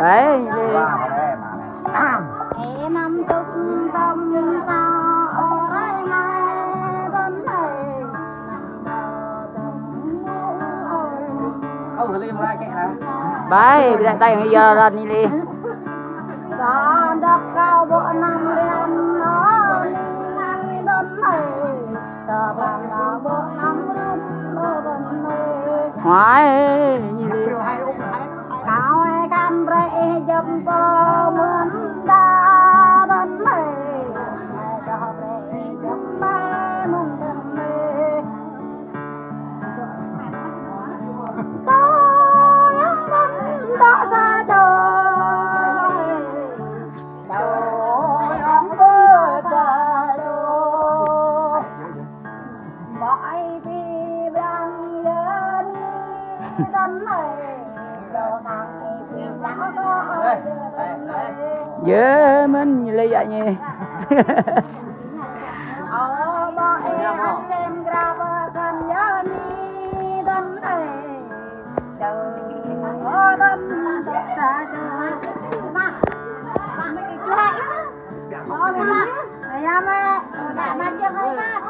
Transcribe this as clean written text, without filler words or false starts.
đấy đi. Ê năm trung tâm sao ở đây ngay đến đây Câu lên lại kệ nào. Bye, bila tayo ng yaran nili. Sa đắp cao bộ năm đen nó đi đến đây sa bàn là bộ năm đến đến đây Hoài nili. cao ai can rễ dâm bơ mướn đa đến đây cho rễ dâm ba mướn đến đây tôi vẫn đã xa trời trời ông bơ trời mọi khi đang nhớ đi đến này đồ thằng thì đã có Dễ mình lấy vậy nhỉ. ở mọi anh xem grab gần nhớ đi đến này trời ơi đến xa trời mà mấy cái chú hay mà mẹ mẹ mà chưa hay mà